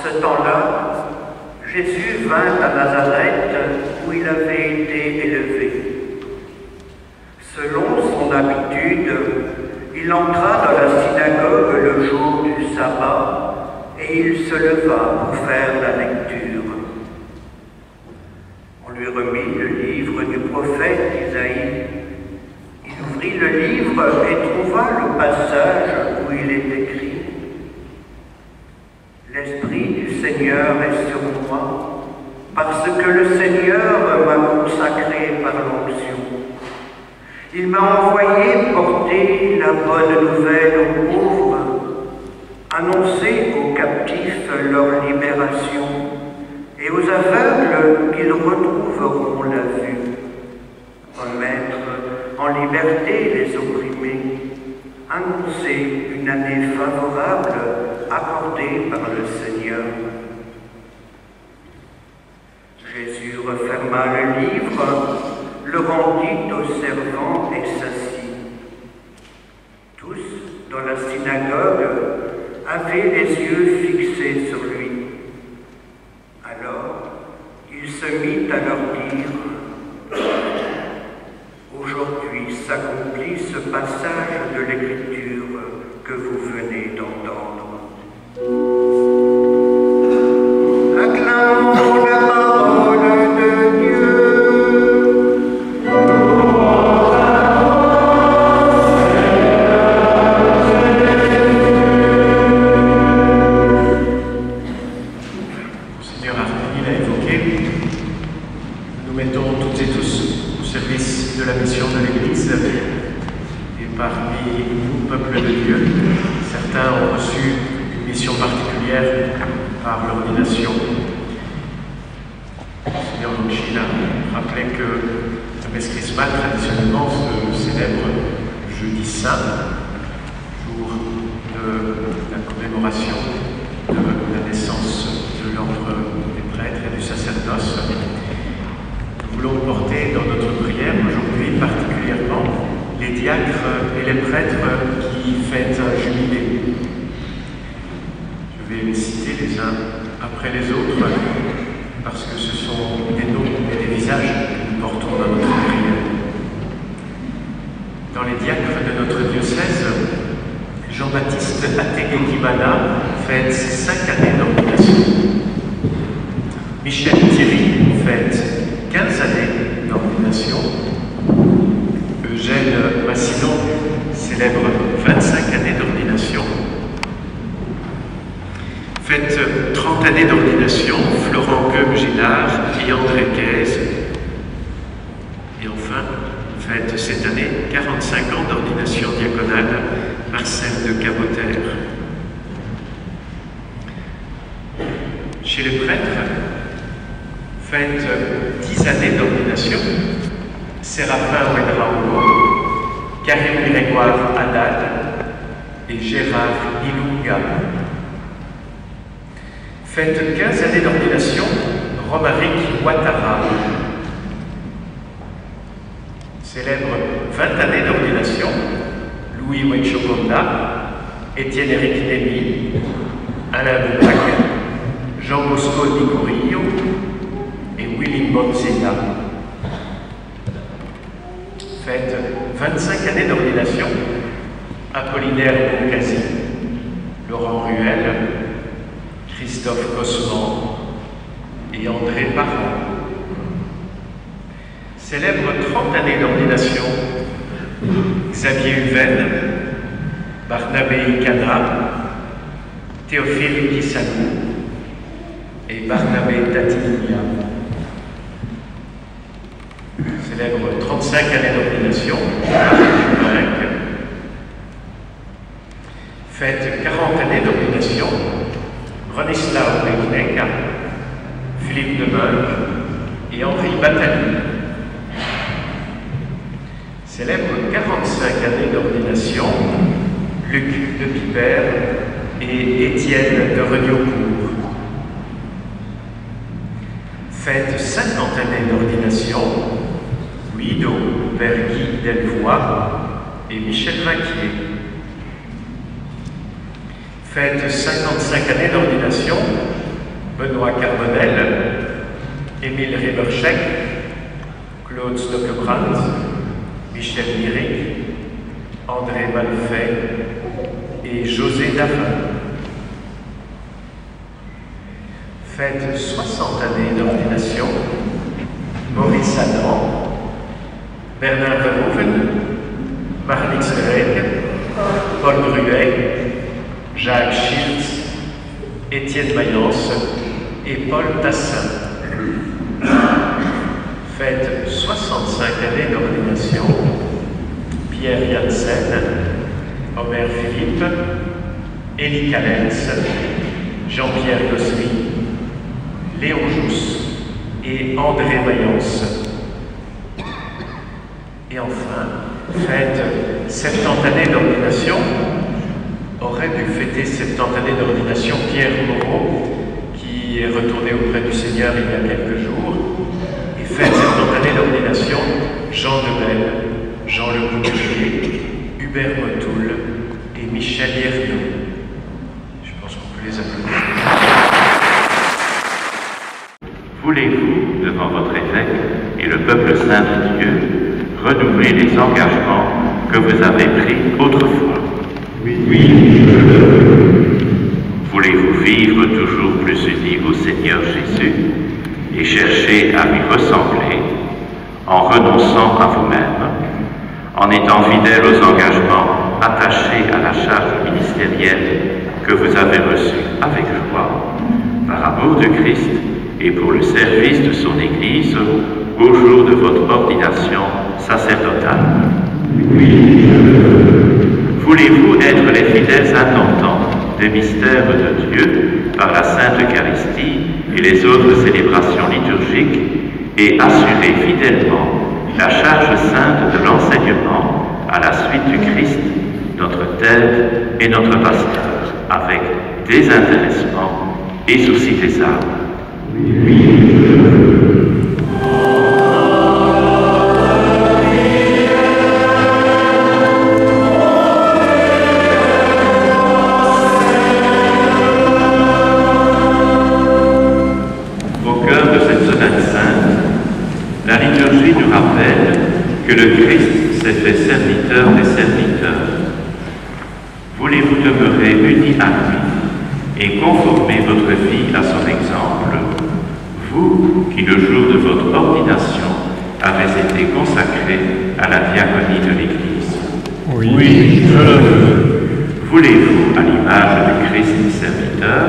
ce temps-là, Jésus vint à Nazareth où il avait été élevé. Selon son habitude, il entra dans la synagogue le jour du sabbat et il se leva pour faire la lecture. On lui remit le livre du prophète Isaïe. Il ouvrit le livre et trouva le passage où il est écrit: L'Esprit du Seigneur est sur moi, parce que le Seigneur m'a consacré par l'onction. Il m'a envoyé porter la bonne nouvelle aux pauvres, annoncer aux captifs leur libération et aux aveugles qu'ils retrouveront la vue, remettre en liberté les opprimés, annoncer une année favorable accordée par le Seigneur. Jésus referma le livre, le rendit aux servants et s'assit. Tous, dans la synagogue, avaient les yeux fixés sur lui. Alors, il se mit à leur dire: Aujourd'hui s'accomplit ce passage de l'Écriture que vous venez d'entendre. Acclamons la parole de Dieu. Monseigneur Armel a évoqué, nous mettons toutes et tous au service de la mission de l'Église. Et parmi nous, peuple de Dieu, certains ont reçu une mission particulière par l'ordination. Monseigneur Lucina rappelait que la messe chrismale traditionnellement se célèbre jeudi saint, jour de la commémoration de la naissance de l'ordre des prêtres et du sacerdoce. Nous voulons porter dans notre prière aujourd'hui particulièrement les diacres et les prêtres qui fêtent un jubilé. Je vais les citer les uns après les autres parce que ce sont des noms et des visages que nous portons dans notre prière. Dans les diacres de notre diocèse, Jean-Baptiste Ategekimana fête 5 années d'ordination. Michel Thierry fête 15 années d'ordination. Eugène Massinon célèbre 25 années d'ordination. Fête 30 années d'ordination, Florent Gueum-Gillard et André Caise. Et enfin, fête cette année 45 ans d'ordination diaconale, Marcel de Cabotaire. Chez les prêtres, fête 10 années d'ordination, Séraphin Ouedraogo, Karim Grégoire Haddad et Gérard Ilunga. Fête 15 années d'ordination, Romaric Ouattara. Célèbre 20 années d'ordination, Louis Wenchokonda, Étienne-Éric Démy, Alain Boubac, Jean-Bosco Nicorillo et Willy Bonzena. Fête 25 années d'ordination, Apollinaire Boncasi, Laurent Ruel, Christophe Cosman et André Parent. Célèbre 30 années d'ordination, Xavier Huven, Barnabé Icana, Théophile Kissanou et Barnabé Tatilia. Célèbre 35 années d'ordination, fête 40 années d'ordination, Bronislaw Beknek, Philippe de Meung et Henri Batali. Célèbre 45 années d'ordination, Luc de Piper et Étienne de Reniocourt. Fête 50 années d'ordination, Guido Bergui Delvoye et Michel Vaquier. Fête 55 années d'ordination, Benoît Carbonel, Émile Reberschek, Claude Stockebrand, Michel Miric, André Malfait et José Daffin. Fête 60 années d'ordination, Maurice Adam, Bernard Verhoeven, Marlix Verheyck, Paul Gruet, Jacques Schiltz, Étienne Mayence et Paul Tassin. Fête 65 années d'ordination, Pierre Janssen, Omer Philippe, Élie Callens, Jean-Pierre Gossery, Léon Jousse et André Mayence. Et enfin, fête 70 années d'ordination, aurait dû fêter 70 années d'ordination Pierre Moreau, qui est retourné auprès du Seigneur il y a quelques jours, et fête 70 années d'ordination Jean Debelle, Jean Le Boucher, Hubert Motoul et Michel Hériot. Je pense qu'on peut les applaudir. Voulez-vous, devant votre évêque et le peuple saint de Dieu, renouveler les engagements que vous avez pris autrefois? Oui, je le veux. Voulez-vous vivre toujours plus unis au Seigneur Jésus et chercher à lui ressembler en renonçant à vous-même, en étant fidèle aux engagements attachés à la charge ministérielle que vous avez reçue avec joie, par amour de Christ et pour le service de son Église au jour de votre ordination sacerdotale? Oui, je le veux. Voulez-vous être les fidèles intendants des mystères de Dieu par la Sainte Eucharistie et les autres célébrations liturgiques et assurer fidèlement la charge sainte de l'enseignement à la suite du Christ, notre tête et notre pasteur, avec désintéressement et souci des âmes? Oui, je le veux. Que le Christ s'est fait serviteur des serviteurs. Voulez-vous demeurer unis à lui et conformer votre vie à son exemple, vous qui, le jour de votre ordination, avez été consacrés à la diaconie de l'Église? Oui, je le veux. Voulez-vous, à l'image du Christ serviteur,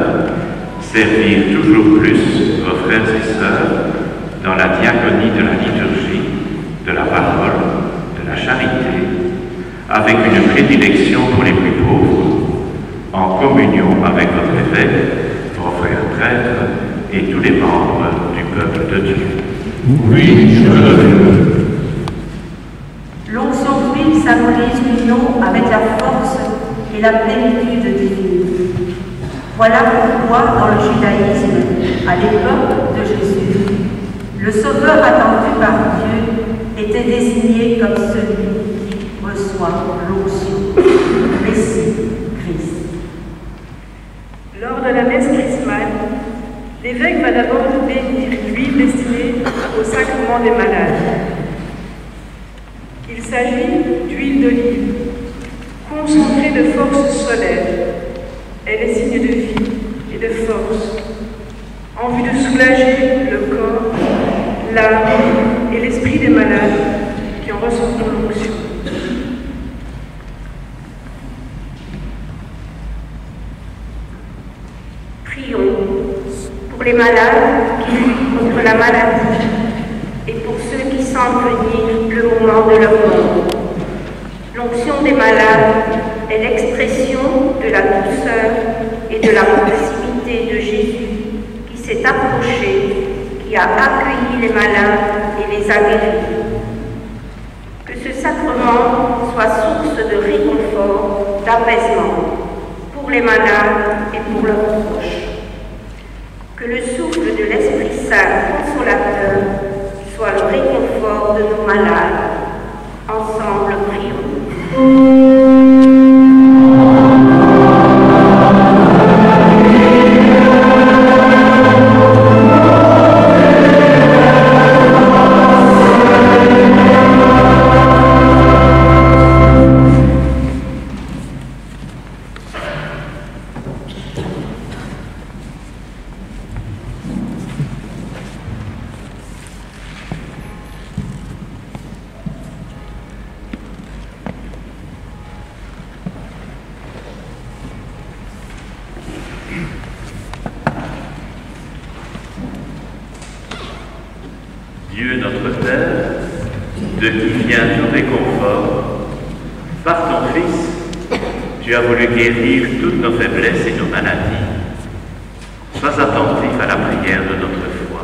servir toujours plus vos frères et sœurs dans la diaconie de la liturgie, de la parole, de la charité, avec une prédilection pour les plus pauvres, en communion avec votre évêque, vos frères prêtres et tous les membres du peuple de Dieu? Oui, je le veux. L'onction d'huile symbolise l'union avec la force et la plénitude divine. Voilà pourquoi, dans le judaïsme, à l'époque de Jésus, le Sauveur attendu par Dieu était désigné comme celui qui reçoit l'onction, le Messie, Christ. Lors de la messe chrismale, l'évêque va d'abord bénir l'huile destinée au sacrement des malades. Il s'agit d'huile d'olive, concentrée de force solaire. Elle est signe de vie et de force, en vue de soulager le corps, l'âme et l'esprit des malades qui en ressentent l'onction. Prions pour les malades qui luttent contre la maladie et pour ceux qui sentent venir le moment de leur mort. L'onction des malades est l'expression de la douceur et de la proximité de Jésus qui s'est approché, qui a accueilli les malades et les a guéris. Que ce sacrement soit source de réconfort, d'apaisement pour les malades et pour leurs proches. Que le souffle de l'Esprit Saint consolateur soit le réconfort de nos malades. Ensemble, prions. Dieu notre Père, de qui vient tout réconfort, par ton Fils, tu as voulu guérir toutes nos faiblesses et nos maladies. Sois attentif à la prière de notre foi.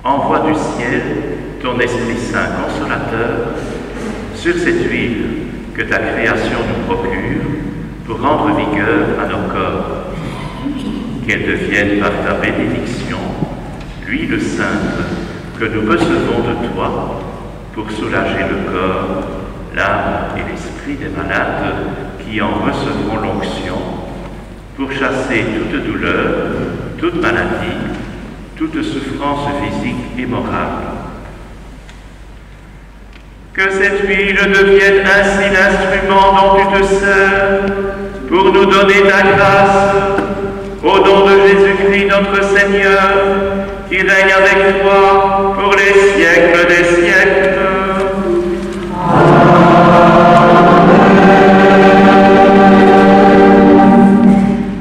Envoie du ciel ton Esprit Saint consolateur sur cette huile que ta création nous procure pour rendre vigueur à nos corps. Qu'elle devienne par ta bénédiction l'huile sainte que nous recevons de toi pour soulager le corps, l'âme et l'esprit des malades qui en recevront l'onction, pour chasser toute douleur, toute maladie, toute souffrance physique et morale. Que cette huile devienne ainsi l'instrument dont tu te sers pour nous donner ta grâce, au nom de Jésus-Christ notre Seigneur, qui règne avec toi pour les siècles des siècles.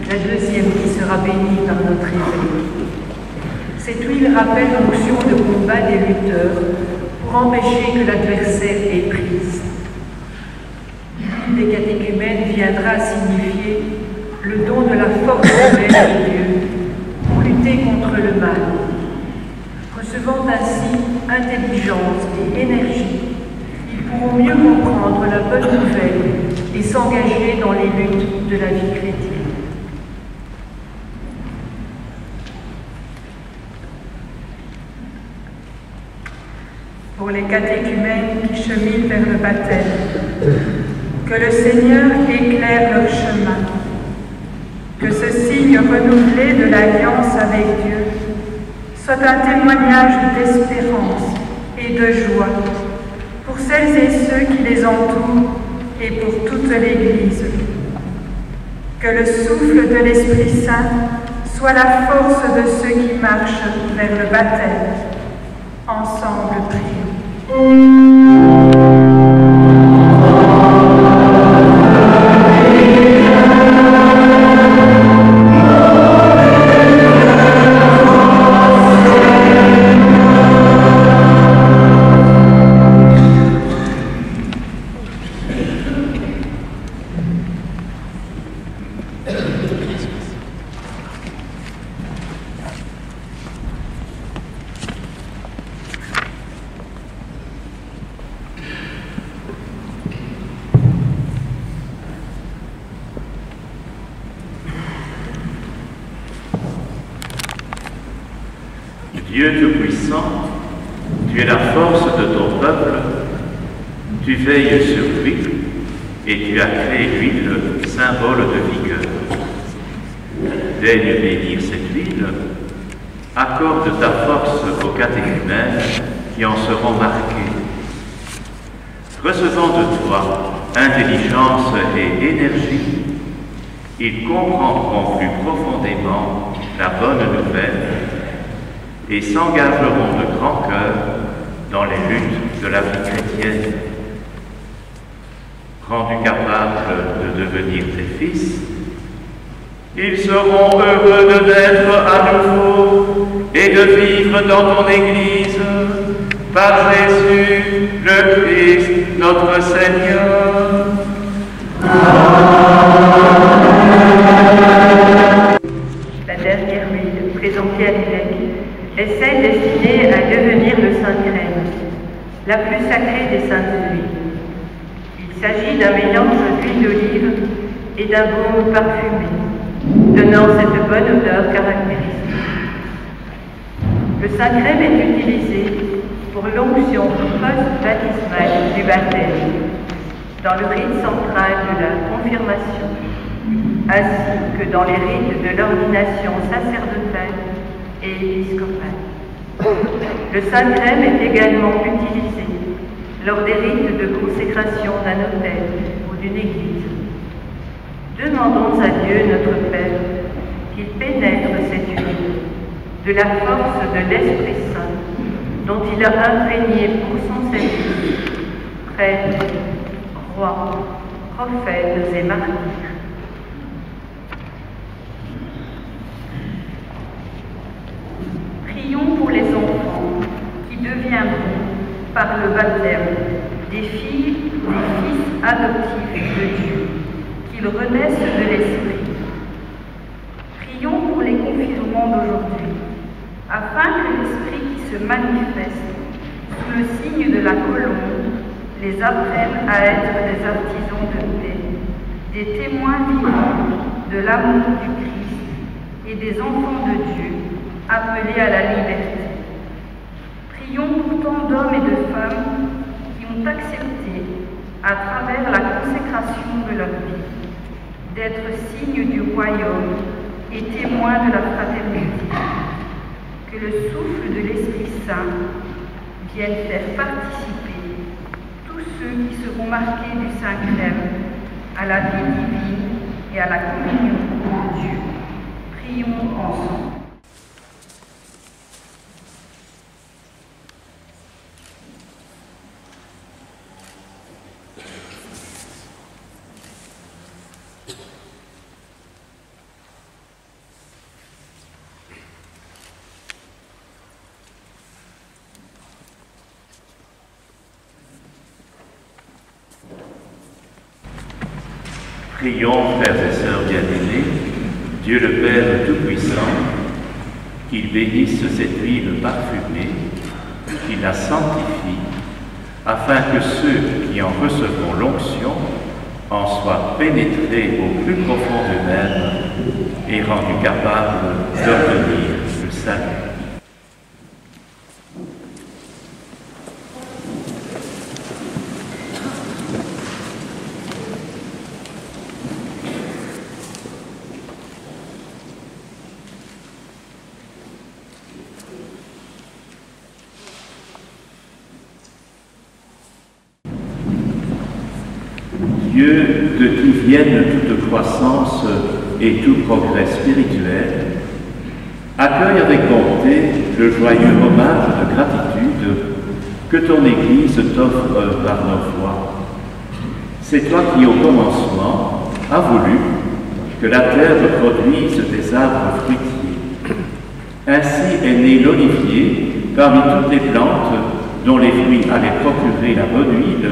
La deuxième qui sera bénie par notre évêque. Cette huile rappelle l'onction de combat des lutteurs pour empêcher que l'adversaire ait prise. L'huile des catéchumènes viendra signifier le don de la force humaine de Dieu pour lutter contre le mal. Recevant ainsi intelligence et énergie, ils pourront mieux comprendre la bonne nouvelle et s'engager dans les luttes de la vie chrétienne. Pour les catéchumènes qui cheminent vers le baptême, que le Seigneur éclaire leur chemin, que ce signe renouvelé de l'alliance avec Dieu soit un témoignage d'espérance et de joie pour celles et ceux qui les entourent et pour toute l'Église. Que le souffle de l'Esprit Saint soit la force de ceux qui marchent vers le baptême. Ensemble, prions. Dieu Tout-Puissant, tu es la force de ton peuple, tu veilles sur lui et tu as créé l'huile, symbole de vigueur. Daigne bénir cette huile, accorde ta force aux catéchumènes qui en seront marqués. Recevant de toi intelligence et énergie, ils comprendront plus profondément la bonne nouvelle et s'engageront de grand cœur dans les luttes de la vie chrétienne. Rendus capables de devenir tes fils, ils seront heureux de naître à nouveau et de vivre dans ton Église, par Jésus le Christ, notre Seigneur. La dernière huile présentée à l'évêque est celle destinée à devenir le Saint Crème, la plus sacrée des saintes huiles. Il s'agit d'un mélange d'huile d'olive et d'un baume parfumé, donnant cette bonne odeur caractéristique. Le Saint Crème est utilisé pour l'onction post-baptismale du baptême, dans le rite central de la confirmation, ainsi que dans les rites de l'ordination sacerdotale et épiscopale. Le Saint Crème est également utilisé lors des rites de consécration d'un autel ou d'une église. Demandons à Dieu, notre Père, qu'il pénètre cette huile de la force de l'Esprit Saint dont il a imprégné pour son service prêtres, rois, prophètes et martyrs. Prions pour les enfants par le baptême des filles, des fils adoptifs de Dieu, qu'ils renaissent de l'Esprit. Prions pour les confis au monde aujourd'hui, afin que l'Esprit qui se manifeste sous le signe de la colombe les apprenne à être des artisans de paix, des témoins vivants de l'amour du Christ et des enfants de Dieu appelés à la liberté. Prions pour tant d'hommes et de femmes qui ont accepté, à travers la consécration de leur vie, d'être signes du royaume et témoins de la fraternité. Que le souffle de l'Esprit Saint vienne faire participer tous ceux qui seront marqués du Saint-Crème à la vie divine et à la communion de Dieu. Prions ensemble. Prions, frères et sœurs bien-aimés, Dieu le Père Tout-Puissant, qu'il bénisse cette huile parfumée, qu'il la sanctifie, afin que ceux qui en recevront l'onction en soient pénétrés au plus profond d'eux-mêmes et rendus capables d'obtenir le salut. Dieu, de qui vienne toute croissance et tout progrès spirituel, accueille avec bonté le joyeux hommage de gratitude que ton Église t'offre par nos voix. C'est toi qui, au commencement, as voulu que la terre produise des arbres fruitiers. Ainsi est né l'olivier parmi toutes les plantes dont les fruits allaient procurer la bonne huile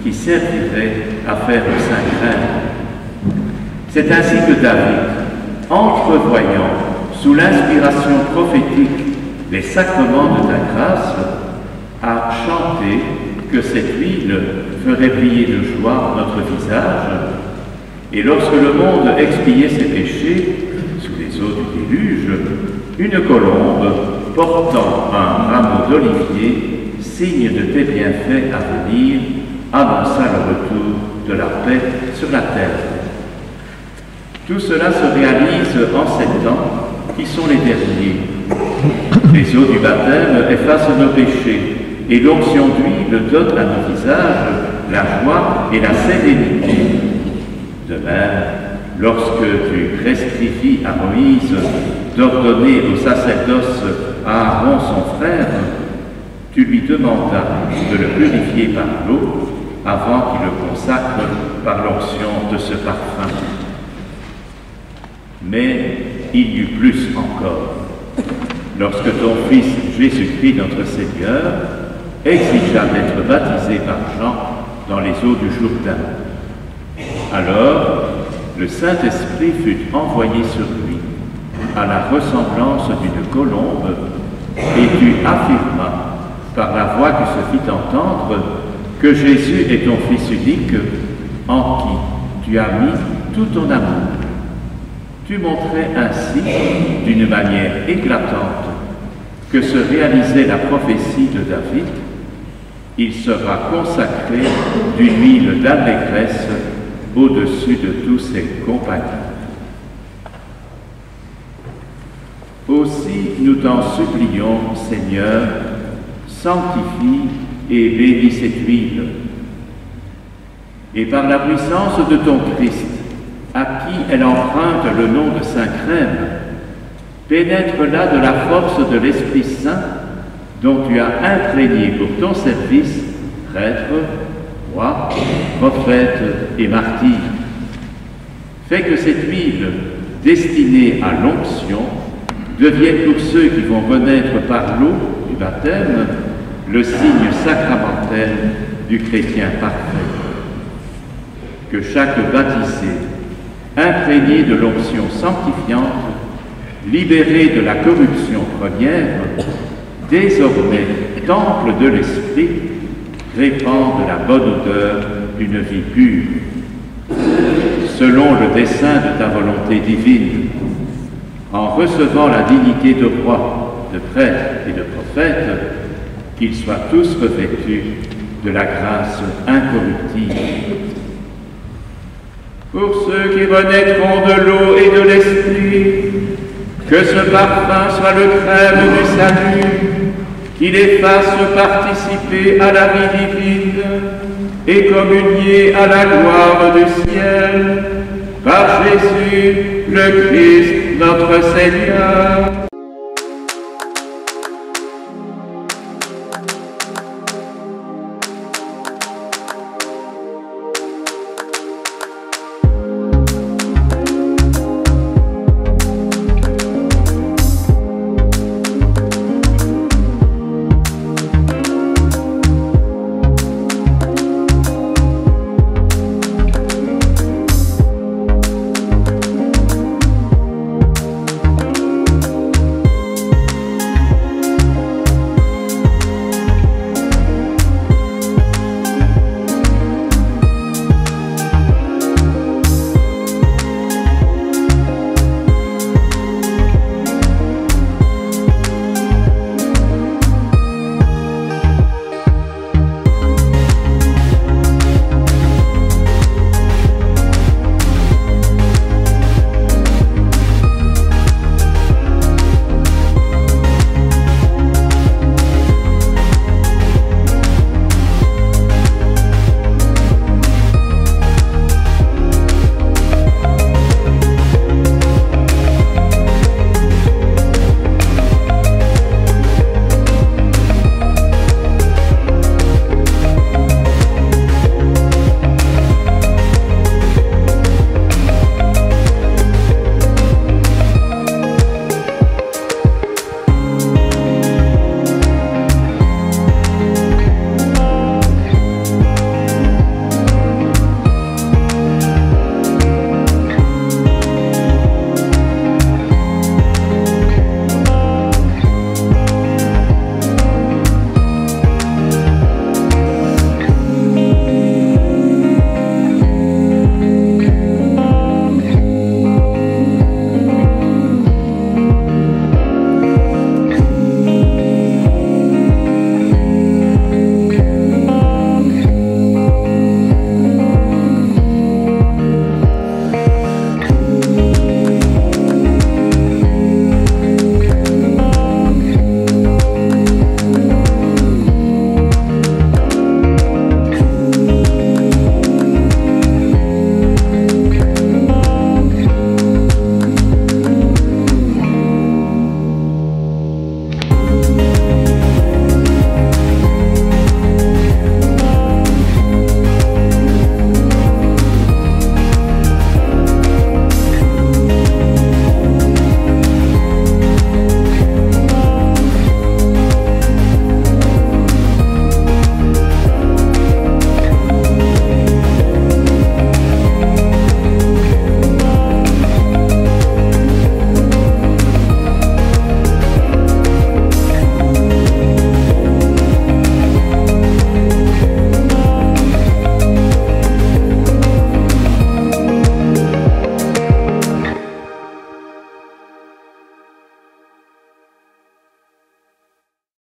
qui servirait à faire le Saint-Crème. C'est ainsi que David, entrevoyant sous l'inspiration prophétique les sacrements de ta grâce, a chanté que cette huile ferait briller de joie notre visage, et lorsque le monde expiait ses péchés sous les eaux du déluge, une colombe portant un rameau d'olivier, signe de tes bienfaits à venir, annonça le retour de la paix sur la terre. Tout cela se réalise en 7 ans, qui sont les derniers. Les eaux du baptême effacent nos péchés, et l'onction d'huile donne à nos visages la joie et la sérénité. De même, lorsque tu prescrivis à Moïse d'ordonner au sacerdoce à Aaron son frère, tu lui demandas de le purifier par l'eau avant qu'il le consacre par l'onction de ce parfum. Mais il y eut plus encore. Lorsque ton Fils Jésus-Christ notre Seigneur exigea d'être baptisé par Jean dans les eaux du Jourdain. Alors, le Saint-Esprit fut envoyé sur lui, à la ressemblance d'une colombe, et tu affirmas, par la voix qui se fit entendre, que Jésus est ton Fils unique, en qui tu as mis tout ton amour. Tu montrais ainsi, d'une manière éclatante, que se réalisait la prophétie de David. Il sera consacré d'une huile d'allégresse au-dessus de tous ses compagnons. Aussi, nous t'en supplions, Seigneur, sanctifie et bénis cette huile. Et par la puissance de ton Christ, à qui elle emprunte le nom de Saint-Crème, pénètre-la de la force de l'Esprit Saint dont tu as imprégné pour ton service prêtre, roi, prophète et martyr. Fais que cette huile, destinée à l'onction, devienne pour ceux qui vont renaître par l'eau du baptême le signe sacramentel du chrétien parfait. Que chaque baptisé, imprégné de l'onction sanctifiante, libéré de la corruption première, désormais temple de l'Esprit, répande la bonne odeur d'une vie pure. Selon le dessein de ta volonté divine, en recevant la dignité de roi, de prêtre et de prophète, qu'ils soient tous revêtus de la grâce incorruptible. Pour ceux qui renaîtront de l'eau et de l'esprit, que ce parfum soit le crème du salut, qui les fasse participer à la vie divine et communier à la gloire du ciel, par Jésus le Christ notre Seigneur.